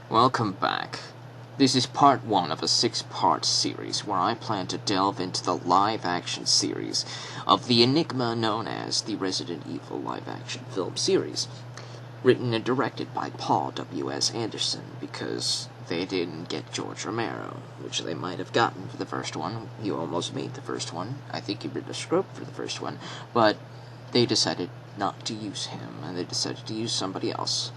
Welcome back. This is part 1 of a 6-part series where I plan to delve into the live-action series of the enigma known as the Resident Evil live-action film series, written and directed by Paul W.S. Anderson, because they didn't get George Romero, which they might have gotten for the first one. He almost made the first one. I think he wrote the script for the first one, but they decided not to use him, and they decided to use somebody else.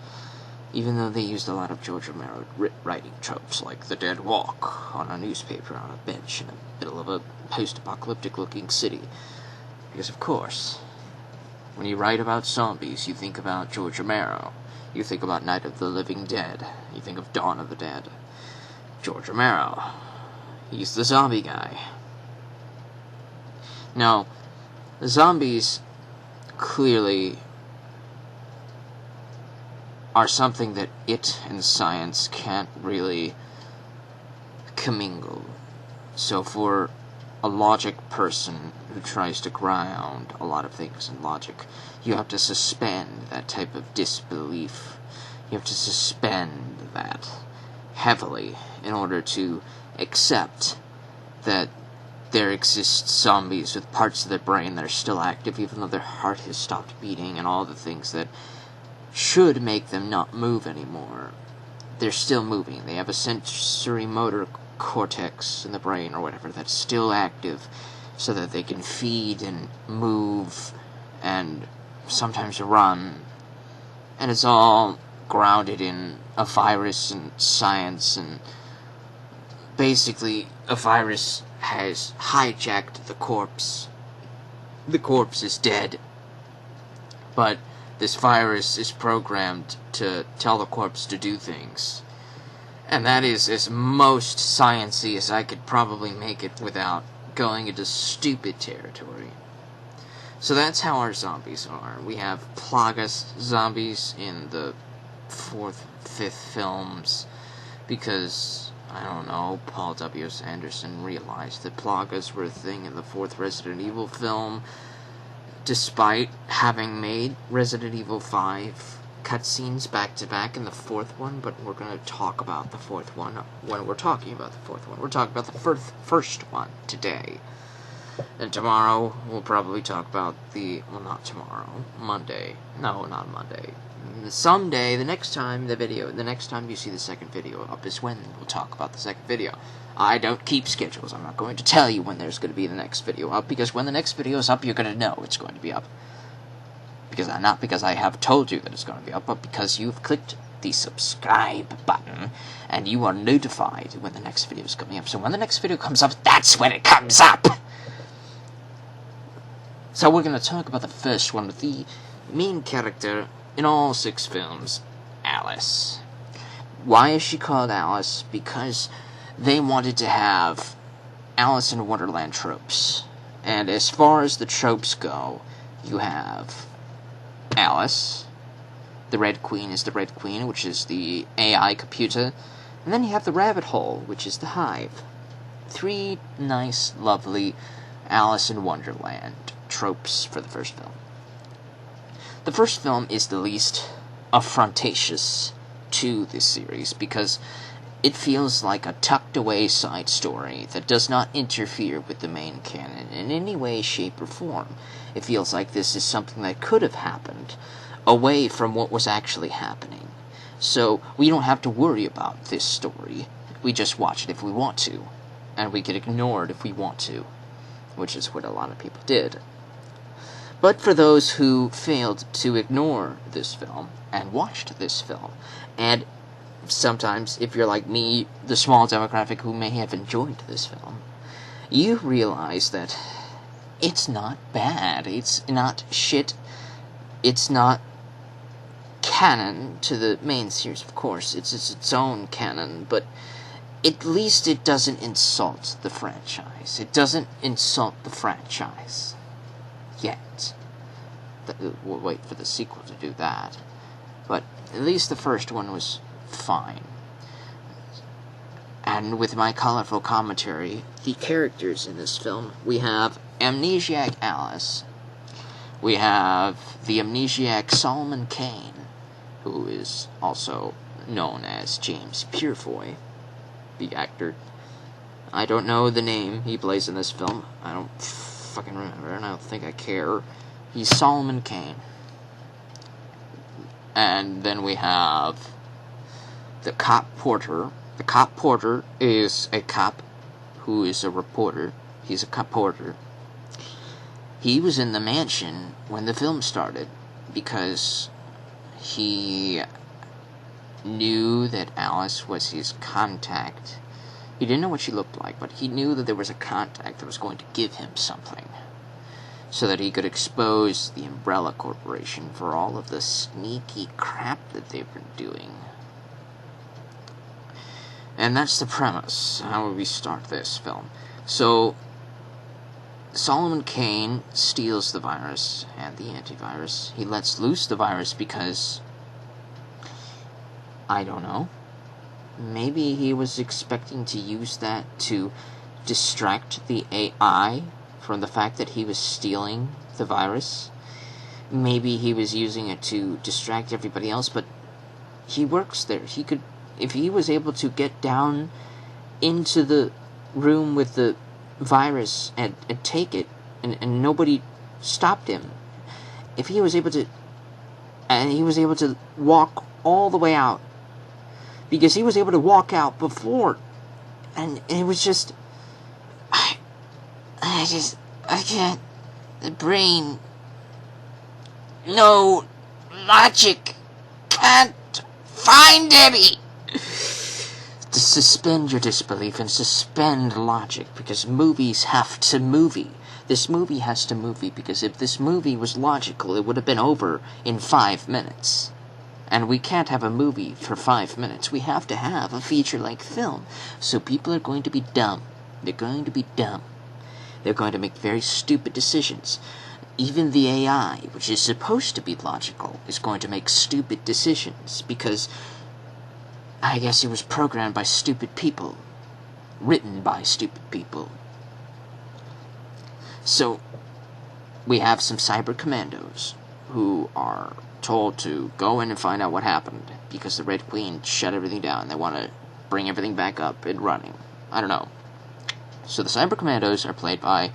Even though they used a lot of George Romero writing tropes, like the dead walk on a newspaper on a bench in the middle of a post-apocalyptic looking city. Because of course, when you write about zombies, you think about George Romero. You think about Night of the Living Dead. You think of Dawn of the Dead. George Romero. He's the zombie guy. Now, the zombies clearly are something that it and science can't really commingle. So for a logic person who tries to ground a lot of things in logic, you have to suspend that type of disbelief. You have to suspend that heavily in order to accept that there exist zombies with parts of their brain that are still active even though their heart has stopped beating, and all the things that should make them not move anymore. They're still moving. They have a sensory motor cortex in the brain or whatever that's still active so that they can feed and move and sometimes run. And it's all grounded in a virus and science, and basically a virus has hijacked the corpse. The corpse is dead, but this virus is programmed to tell the corpse to do things. And that is as most science-y as I could probably make it without going into stupid territory. So that's how our zombies are. We have Plagas zombies in the 4th, 5th films, because, I don't know, Paul W.S. Anderson realized that Plagas were a thing in the 4th Resident Evil film, despite having made Resident Evil 5 cutscenes back-to-back in the 4th one. But we're going to talk about the 4th one when we're talking about the 4th one. We're talking about the first one today. And tomorrow, we'll probably talk about not tomorrow, Monday. No, not Monday. Someday, the next time you see the second video up is when we'll talk about the second video. I don't keep schedules. I'm not going to tell you when there's going to be the next video up, because when the next video is up, you're going to know it's going to be up. Not because I have told you that it's going to be up, but because you've clicked the subscribe button, and you are notified when the next video is coming up. So when the next video comes up, that's when it comes up! So we're going to talk about the first one with the main character in all 6 films, Alice. Why is she called Alice? Because they wanted to have Alice in Wonderland tropes. And as far as the tropes go, you have Alice. The Red Queen is the Red Queen, which is the AI computer. And then you have the Rabbit Hole, which is the Hive. 3 nice, lovely Alice in Wonderland tropes for the first film. The first film is the least affrontatious to this series, because it feels like a tucked-away side story that does not interfere with the main canon in any way, shape, or form. It feels like this is something that could have happened away from what was actually happening. So we don't have to worry about this story. We just watch it if we want to, and we can ignore it if we want to, which is what a lot of people did. But for those who failed to ignore this film and watched this film, and sometimes, if you're like me, the small demographic who may have enjoyed this film, you realize that it's not bad. It's not shit. It's not canon to the main series, of course. It's its own canon, but at least it doesn't insult the franchise. It doesn't insult the franchise. Yet. We'll wait for the sequel to do that. But at least the first one was fine. And with my colorful commentary, the characters in this film, we have Amnesiac Alice. We have the Amnesiac Solomon Kane, who is also known as James Purefoy, the actor. I don't know the name he plays in this film. I don't fucking remember, and I don't think I care. He's Solomon Kane. And then we have the cop Porter. The cop Porter is a cop who is a reporter. He's a cop Porter. He was in the mansion when the film started because he knew that Alice was his contact. He didn't know what she looked like, but he knew that there was a contact that was going to give him something so that he could expose the Umbrella Corporation for all of the sneaky crap that they've been doing. And that's the premise, how we start this film. So, Solomon Kane steals the virus and the antivirus. He lets loose the virus because, I don't know, maybe he was expecting to use that to distract the AI from the fact that he was stealing the virus. Maybe he was using it to distract everybody else, but he works there. He could, if he was able to get down into the room with the virus and take it, and nobody stopped him. If he was able to, and he was able to walk all the way out, because he was able to walk out before, and it was just, I can't, the brain, no logic, can't find any. To suspend your disbelief and suspend logic, because movies have to movie. This movie has to movie, because if this movie was logical, it would have been over in 5 minutes. And we can't have a movie for 5 minutes. We have to have a feature-length film. So people are going to be dumb. They're going to be dumb. They're going to make very stupid decisions. Even the AI, which is supposed to be logical, is going to make stupid decisions, because I guess it was programmed by stupid people. Written by stupid people. So, we have some cyber commandos who are told to go in and find out what happened, because the Red Queen shut everything down. They want to bring everything back up and running. I don't know. So the cyber commandos are played by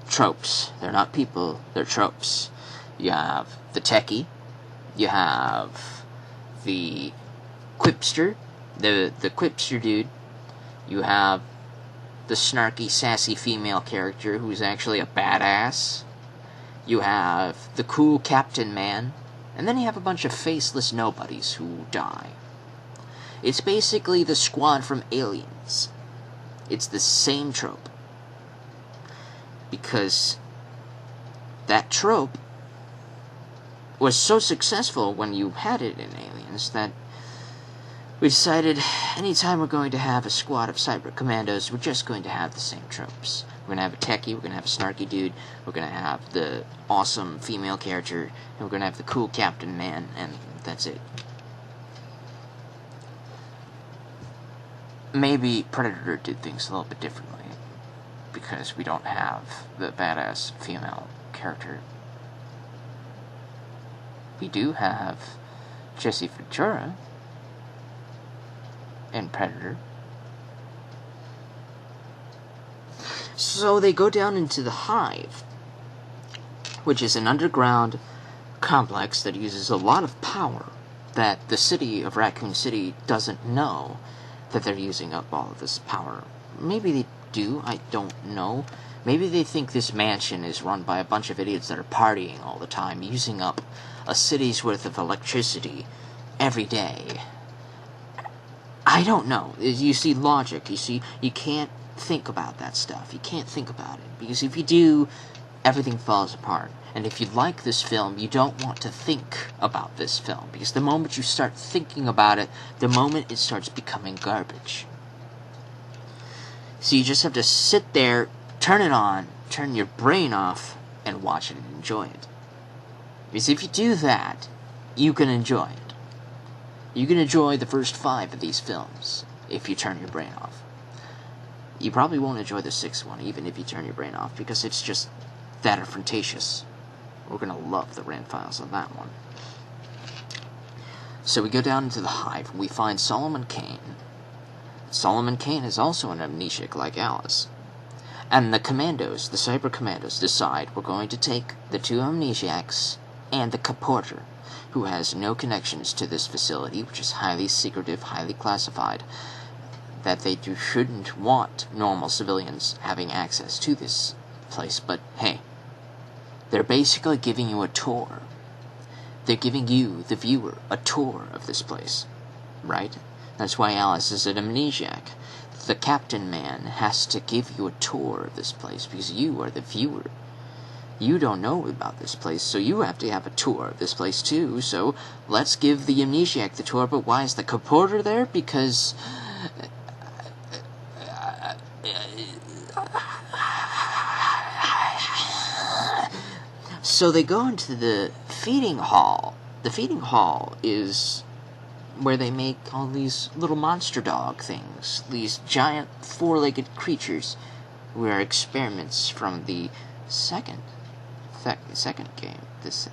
tropes. They're not people, they're tropes. You have the techie, you have the quipster, the quipster dude, you have the snarky, sassy female character who's actually a badass, you have the cool captain man, and then you have a bunch of faceless nobodies who die. It's basically the squad from Aliens. It's the same trope. Because that trope was so successful when you had it in Aliens that we decided anytime we're going to have a squad of cyber commandos, we're just going to have the same tropes. We're going to have a techie, we're going to have a snarky dude, we're going to have the awesome female character, and we're going to have the cool captain man, and that's it. Maybe Predator did things a little bit differently, because we don't have the badass female character. We do have Jesse Ventura in Predator. So they go down into the Hive, which is an underground complex that uses a lot of power that the city of Raccoon City doesn't know that they're using up all of this power. Maybe they do, I don't know. Maybe they think this mansion is run by a bunch of idiots that are partying all the time, using up a city's worth of electricity every day. I don't know. You see logic. You see, you can't think about that stuff. You can't think about it. Because if you do, everything falls apart. And if you like this film, you don't want to think about this film. Because the moment you start thinking about it, the moment it starts becoming garbage. So you just have to sit there, turn it on, turn your brain off, and watch it and enjoy it. Because if you do that, you can enjoy it. You can enjoy the first 5 of these films if you turn your brain off. You probably won't enjoy the 6th one, even if you turn your brain off, because it's just that affrontatious. We're going to love the Rant files on that one. So we go down into the hive, and we find Solomon Kane. Solomon Kane is also an amnesiac like Alice. And the Commandos, the Cyber Commandos, decide we're going to take the two amnesiacs and the Caporter, who has no connections to this facility, which is highly secretive, highly classified, that they shouldn't want normal civilians having access to this place. But hey, they're basically giving you a tour. They're giving you, the viewer, a tour of this place, right? That's why Alice is an amnesiac. The captain man has to give you a tour of this place, because you are the viewer. You don't know about this place, so you have to have a tour of this place too. So let's give the amnesiac the tour. But why is the Caporter there? Because so they go into the feeding hall. The feeding hall is where they make all these little monster dog things, these giant four-legged creatures, who are experiments from the second game.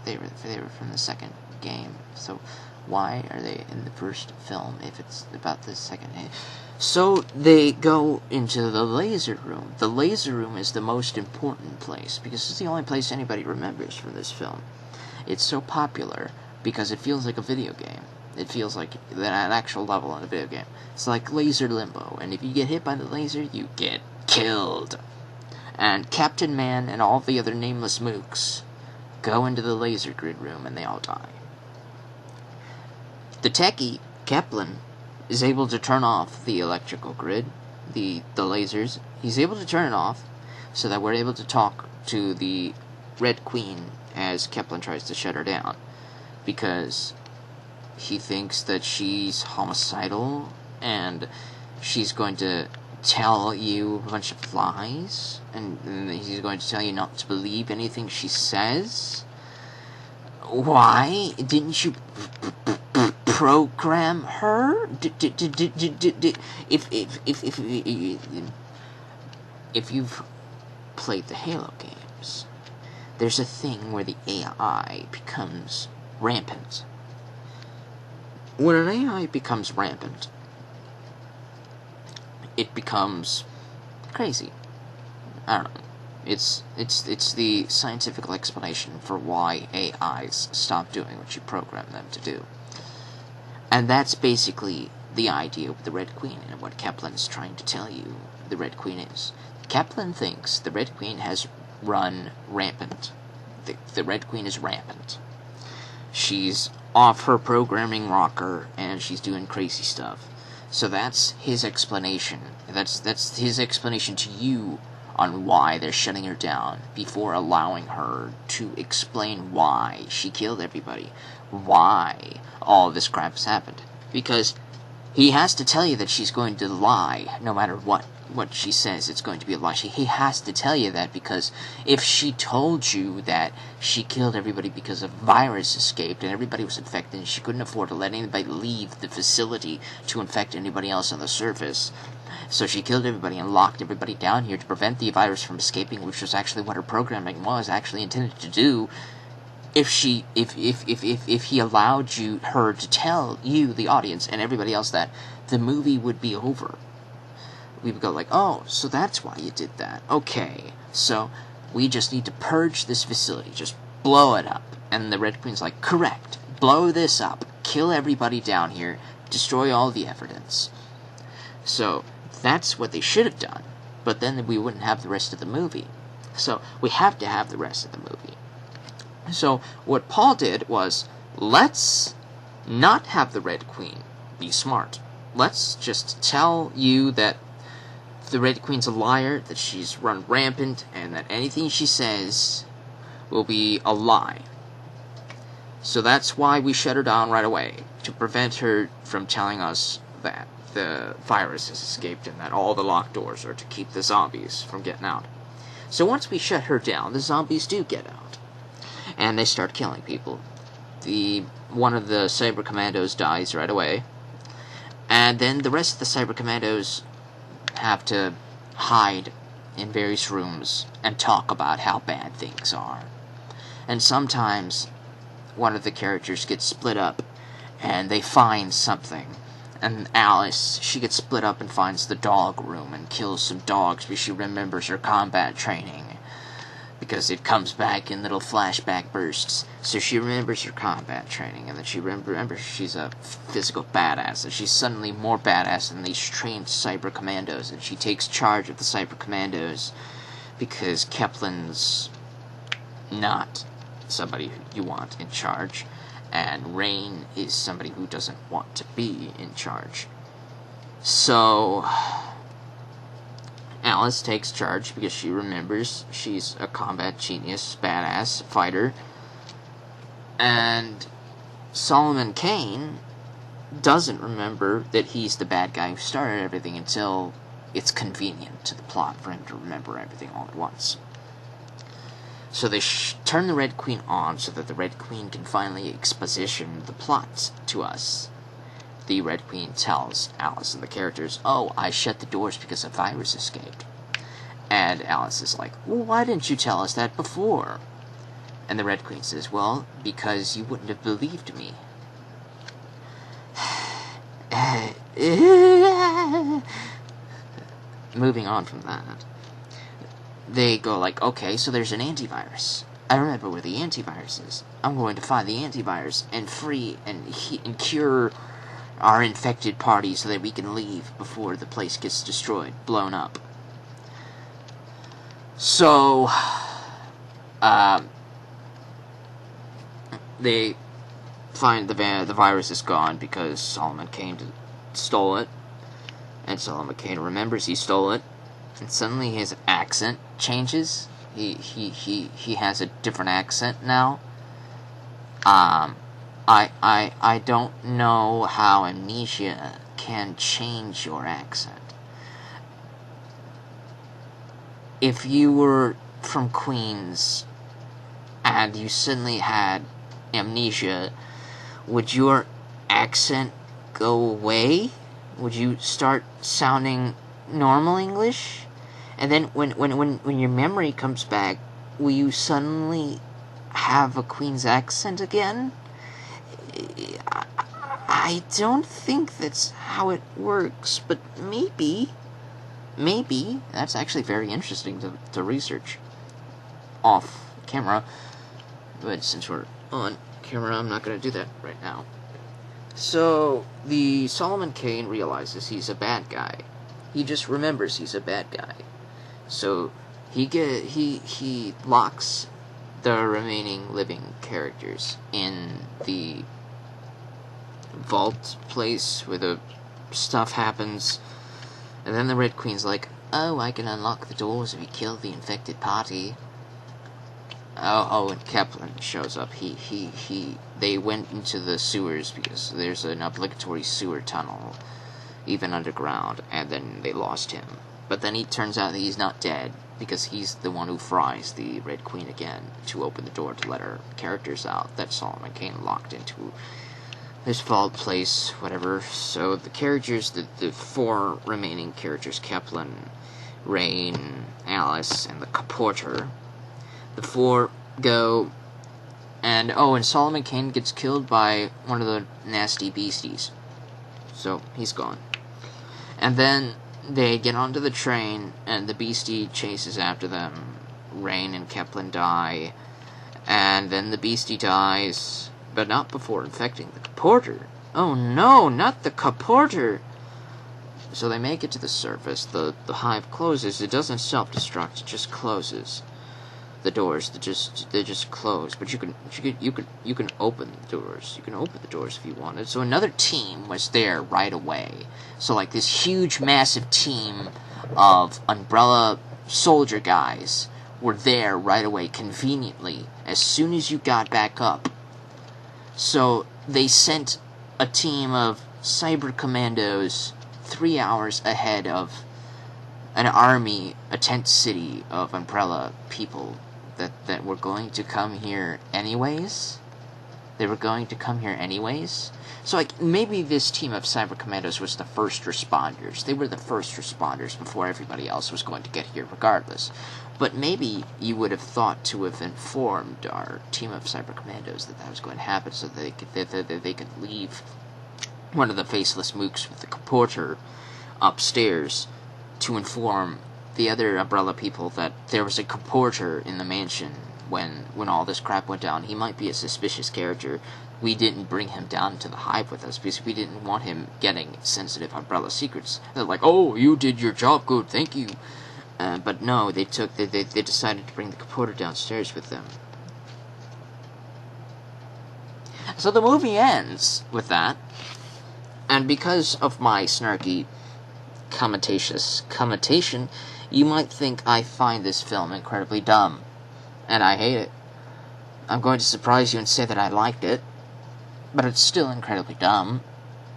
They were from the second game. So why are they in the first film if it's about the second game? So they go into the laser room. The laser room is the most important place, because it's the only place anybody remembers from this film. It's so popular because it feels like a video game. It feels like an actual level in a video game. It's like laser limbo, and if you get hit by the laser, you get killed. And Captain Man and all the other nameless mooks go into the laser grid room, and they all die. The techie, Kepler, is able to turn off the electrical grid, the lasers. He's able to turn it off so that we're able to talk to the Red Queen as Kepler tries to shut her down, because he thinks that she's homicidal and she's going to tell you a bunch of lies, and he's going to tell you not to believe anything she says. Why didn't you program her? If you've played the Halo games, there's a thing where the AI becomes rampant. When an AI becomes rampant, it becomes crazy. I don't know. It's the scientific explanation for why AIs stop doing what you program them to do. And that's basically the idea of the Red Queen, and what Kepler's trying to tell you the Red Queen is. Kepler thinks the Red Queen has run rampant. The Red Queen is rampant. She's off her programming rocker, and she's doing crazy stuff. So that's his explanation. That's his explanation to you on why they're shutting her down, before allowing her to explain why she killed everybody, why all this crap has happened. Because he has to tell you that she's going to lie, no matter what she says. It's going to be a lie. He has to tell you that, because if she told you that she killed everybody because a virus escaped and everybody was infected, and she couldn't afford to let anybody leave the facility to infect anybody else on the surface, so she killed everybody and locked everybody down here to prevent the virus from escaping, which was actually what her programming was actually intended to do. If he allowed her to tell you, the audience, and everybody else, that, the movie would be over. We would go like, oh, so that's why you did that. Okay, so we just need to purge this facility, just blow it up. And the Red Queen's like, correct, blow this up, kill everybody down here, destroy all the evidence. So that's what they should have done, but then we wouldn't have the rest of the movie. So we have to have the rest of the movie. So what Paul did was, let's not have the Red Queen be smart. Let's just tell you that the Red Queen's a liar, that she's run rampant, and that anything she says will be a lie. So that's why we shut her down right away, to prevent her from telling us that the virus has escaped and that all the locked doors are to keep the zombies from getting out. So once we shut her down, the zombies do get out, and they start killing people. One of the Cyber Commandos dies right away, and then the rest of the Cyber Commandos have to hide in various rooms and talk about how bad things are. And sometimes one of the characters gets split up, and they find something. And Alice, she gets split up and finds the dog room and kills some dogs because she remembers her combat training. Because it comes back in little flashback bursts. So she remembers her combat training, and then she remembers she's a physical badass, and she's suddenly more badass than these trained cyber commandos, and she takes charge of the cyber commandos because Keplin's not somebody who you want in charge, and Rain is somebody who doesn't want to be in charge. So Alice takes charge because she remembers she's a combat genius, badass fighter. And Solomon Kane doesn't remember that he's the bad guy who started everything until it's convenient to the plot for him to remember everything all at once. So they turn the Red Queen on so that the Red Queen can finally exposition the plot to us. The Red Queen tells Alice and the characters, "Oh, I shut the doors because a virus escaped." And Alice is like, "Well, why didn't you tell us that before?" And the Red Queen says, "Well, because you wouldn't have believed me." Moving on from that, they go like, "Okay, so there's an antivirus. I remember where the antivirus is. I'm going to find the antivirus and free and cure our infected party so that we can leave before the place gets destroyed, blown up." So, they find the virus is gone because Solomon Kane stole it, and Solomon Kane remembers he stole it, and suddenly his accent changes. He has a different accent now. I don't know how amnesia can change your accent. If you were from Queens and you suddenly had amnesia, would your accent go away? Would you start sounding normal English? And then when your memory comes back, will you suddenly have a Queen's accent again? I don't think that's how it works, but maybe. That's actually very interesting to research off camera. But since we're on camera, I'm not going to do that right now. So, the Solomon Kane realizes he's a bad guy. He just remembers he's a bad guy. So, he locks the remaining living characters in the vault place where the stuff happens. And then the Red Queen's like, "Oh, I can unlock the doors if you kill the infected party." Oh, and Kepler shows up. They went into the sewers because there's an obligatory sewer tunnel, even underground, and then they lost him. But then it turns out that he's not dead, because he's the one who fries the Red Queen again to open the door to let her characters out that Solomon Kane locked into this vault place, whatever. So the characters, the four remaining characters, Kepler, Rain, Alice, and the Porter, the four go, and Solomon Kane gets killed by one of the nasty beasties. So he's gone. And then they get onto the train, and the beastie chases after them. Rain and Kepler die, and then the beastie dies, but not before infecting the Porter. Oh no, not the Porter! So they make it to the surface. The hive closes. It doesn't self-destruct. It just closes. The doors, they just close. But you can open the doors. You can open the doors if you wanted. So another team was there right away. So like this huge, massive team of Umbrella soldier guys were there right away, conveniently, as soon as you got back up. So they sent a team of cyber commandos 3 hours ahead of an army, a tent city of Umbrella people that were going to come here anyways. They were going to come here anyways. So, like, maybe this team of Cyber Commandos was the first responders. They were the first responders before everybody else was going to get here regardless. But maybe you would have thought to have informed our team of Cyber Commandos that that was going to happen so that they could leave one of the faceless mooks with the comporter upstairs to inform the other Umbrella people that there was a comporter in the mansion when all this crap went down. He might be a suspicious character. We didn't bring him down to the hive with us because we didn't want him getting sensitive Umbrella secrets. They're like, oh, you did your job good, thank you. But no, they decided to bring the comporter downstairs with them. So the movie ends with that, and because of my snarky commentation, you might think I find this film incredibly dumb, and I hate it. I'm going to surprise you and say that I liked it, but it's still incredibly dumb.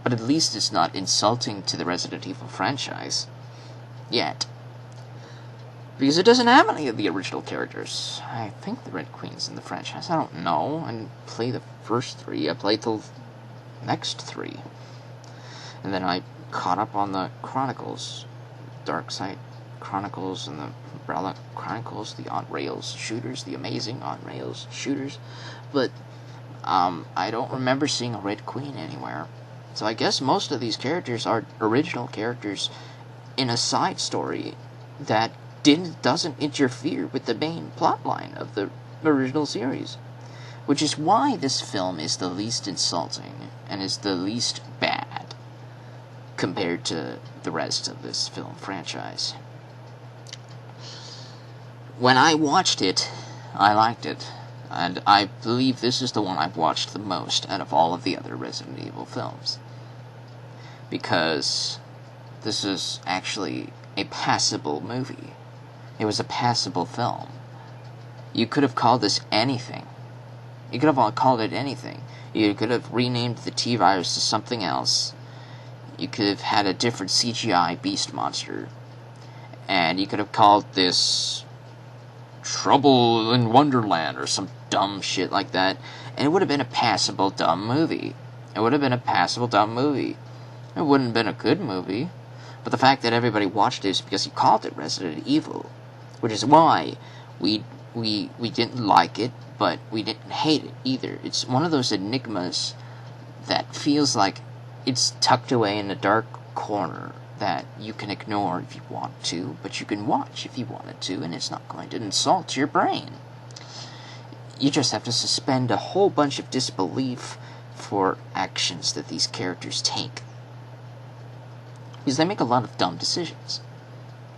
But at least it's not insulting to the Resident Evil franchise. Yet. Because it doesn't have any of the original characters. I think the Red Queen's in the franchise. I don't know. I didn't play the first 3. I played the next 3. And then I caught up on the Chronicles. Darkseid Chronicles and the Umbrella Chronicles. The on-rails shooters. The amazing on-rails shooters. But I don't remember seeing a Red Queen anywhere. So I guess most of these characters are original characters in a side story that doesn't interfere with the main plotline of the original series. Which is why this film is the least insulting and is the least bad compared to the rest of this film franchise. When I watched it, I liked it. And I believe this is the one I've watched the most out of all of the other Resident Evil films. Because this is actually a passable movie. It was a passable film. You could have called this anything. You could have called it anything. You could have renamed the T-Virus to something else. You could have had a different CGI beast monster. And you could have called this Trouble in Wonderland or some dumb shit like that, and it would have been a passable dumb movie. It would have been a passable dumb movie. It wouldn't have been a good movie, but the fact that everybody watched it is because you called it Resident Evil, which is why we didn't like it, but we didn't hate it either. It's one of those enigmas that feels like it's tucked away in a dark corner that you can ignore if you want to, but you can watch if you wanted to, and it's not going to insult your brain. You just have to suspend a whole bunch of disbelief for actions that these characters take. Because they make a lot of dumb decisions.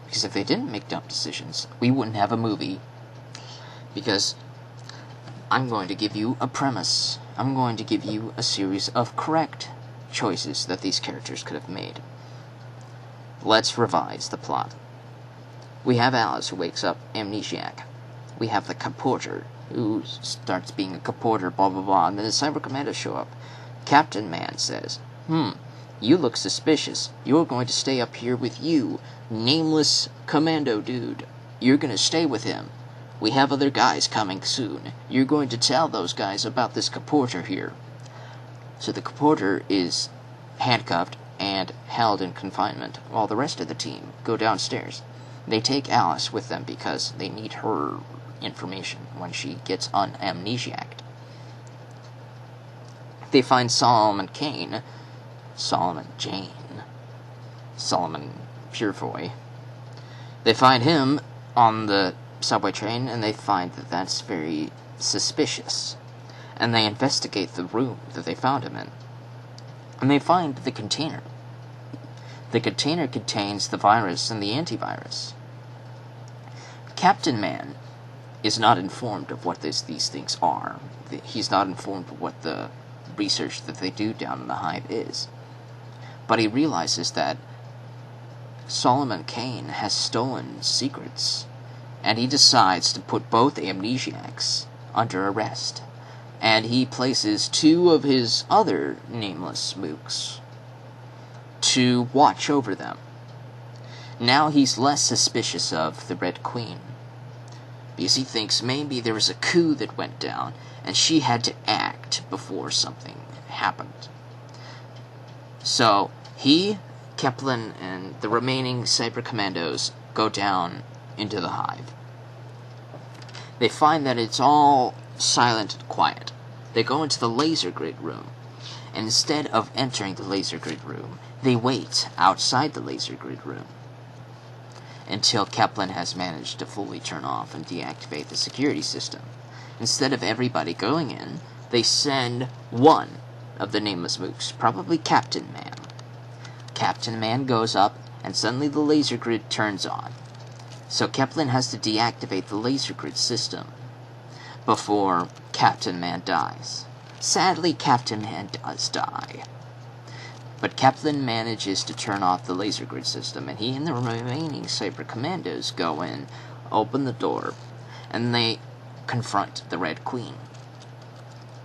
Because if they didn't make dumb decisions, we wouldn't have a movie. Because I'm going to give you a premise. I'm going to give you a series of correct choices that these characters could have made. Let's revise the plot. We have Alice, who wakes up amnesiac. We have the comporter, who starts being a comporter, blah blah blah, and then the Cyber Commandos show up. Captain Man says, you look suspicious. You're going to stay up here with you, nameless commando dude. You're going to stay with him. We have other guys coming soon. You're going to tell those guys about this comporter here. So the comporter is handcuffed and held in confinement, while the rest of the team go downstairs. They take Alice with them because they need her information when she gets unamnesiacked. They find Solomon Kane, Solomon Jane, Solomon Purefoy. They find him on the subway train, and they find that that's very suspicious. And they investigate the room that they found him in. And they find the container. The container contains the virus and the antivirus. Captain Man is not informed of what these things are. He's not informed of what the research that they do down in the hive is. But he realizes that Solomon Kane has stolen secrets, and he decides to put both amnesiacs under arrest. And he places 2 of his other nameless mooks to watch over them. Now he's less suspicious of the Red Queen, because he thinks maybe there was a coup that went down, and she had to act before something happened. So he, Kaplan, and the remaining Cyber Commandos go down into the hive. They find that it's all silent and quiet. They go into the laser grid room, and instead of entering the laser grid room, they wait outside the laser grid room until Kaplan has managed to fully turn off and deactivate the security system. Instead of everybody going in, they send one of the nameless mooks, probably Captain Man. Captain Man goes up, and suddenly the laser grid turns on. So Kaplan has to deactivate the laser grid system before Captain Man dies. Sadly, Captain Man does die. But Kaplan manages to turn off the laser grid system, and he and the remaining Cyber Commandos go in, open the door, and they confront the Red Queen.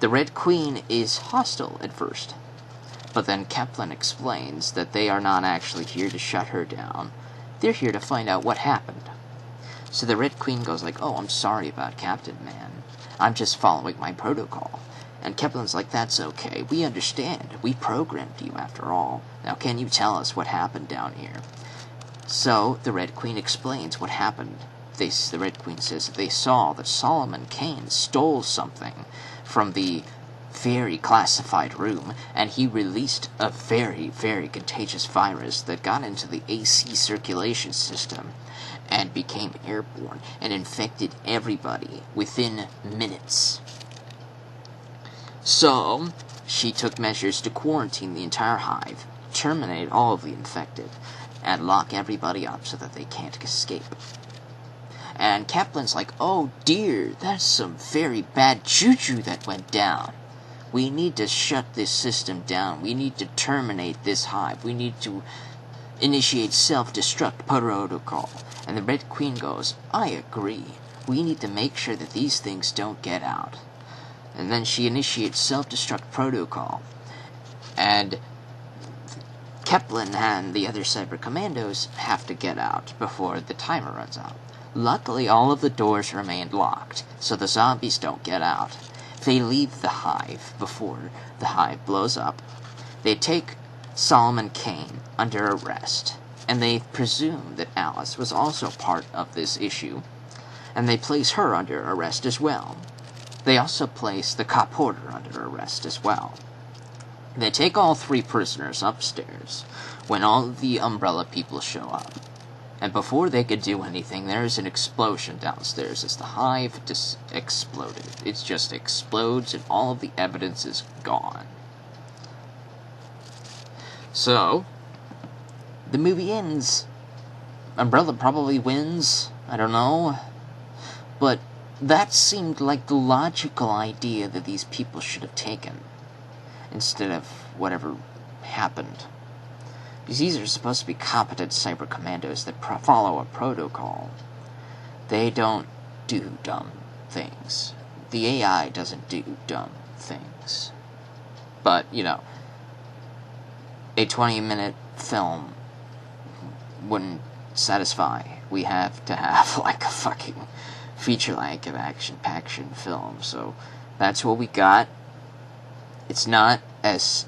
The Red Queen is hostile at first, but then Kaplan explains that they are not actually here to shut her down. They're here to find out what happened. So the Red Queen goes like, "Oh, I'm sorry about Captain Man. I'm just following my protocol." And Kaplan's like, "That's okay. We understand. We programmed you after all. Now can you tell us what happened down here?" So the Red Queen explains what happened. The Red Queen says that they saw that Solomon Kane stole something from the very classified room, and he released a very, very contagious virus that got into the AC circulation system and became airborne and infected everybody within minutes. So, she took measures to quarantine the entire hive, terminate all of the infected, and lock everybody up so that they can't escape. And Kaplan's like, "Oh dear, that's some very bad juju that went down. We need to shut this system down. We need to terminate this hive. We need to initiate self-destruct protocol." And the Red Queen goes, "I agree. We need to make sure that these things don't get out." And then she initiates self-destruct protocol. And Kaplan and the other Cyber Commandos have to get out before the timer runs out. Luckily, all of the doors remained locked, so the zombies don't get out. They leave the hive before the hive blows up. They take Solomon Kane under arrest, and they presume that Alice was also part of this issue, and they place her under arrest as well. They also place the cop porter under arrest as well. They take all three prisoners upstairs when all of the Umbrella people show up. And before they could do anything, there is an explosion downstairs as the hive exploded. It just explodes and all of the evidence is gone. So, the movie ends. Umbrella probably wins. I don't know. But that seemed like the logical idea that these people should have taken, instead of whatever happened. Because these are supposed to be competent Cyber Commandos that follow a protocol. They don't do dumb things. The AI doesn't do dumb things. But, you know, a 20-minute film wouldn't satisfy. We have to have, like, a fucking feature-length of action-paction film. So, that's what we got. It's not as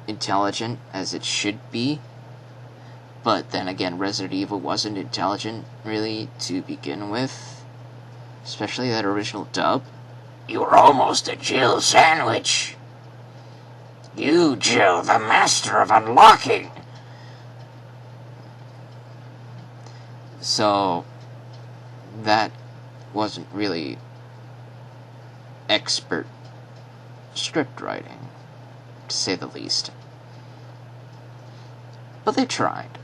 intelligent as it should be, but then again, Resident Evil wasn't intelligent really to begin with, especially that original dub. "You're almost a Jill sandwich. You, Jill, the master of unlocking." So that wasn't really expert script writing, to say the least. But they tried.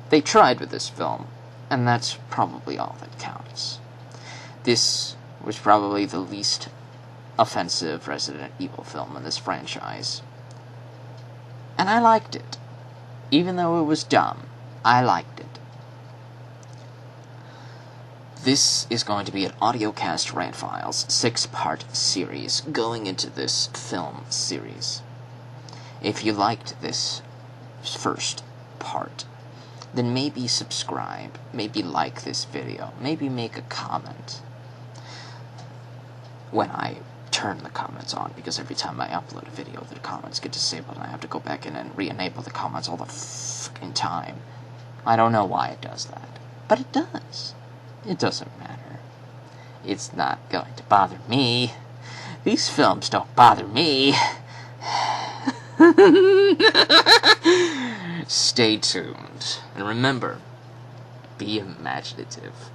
They tried with this film, and that's probably all that counts. This was probably the least offensive Resident Evil film in this franchise. And I liked it. Even though it was dumb, I liked it. This is going to be an Audiocast Rant Files 6-part series going into this film series. If you liked this first part, then maybe subscribe, maybe like this video, maybe make a comment when I turn the comments on, because every time I upload a video, the comments get disabled, and I have to go back in and re-enable the comments all the fucking time. I don't know why it does that, but it does. It doesn't matter. It's not going to bother me. These films don't bother me. Stay tuned, and remember, be imaginative.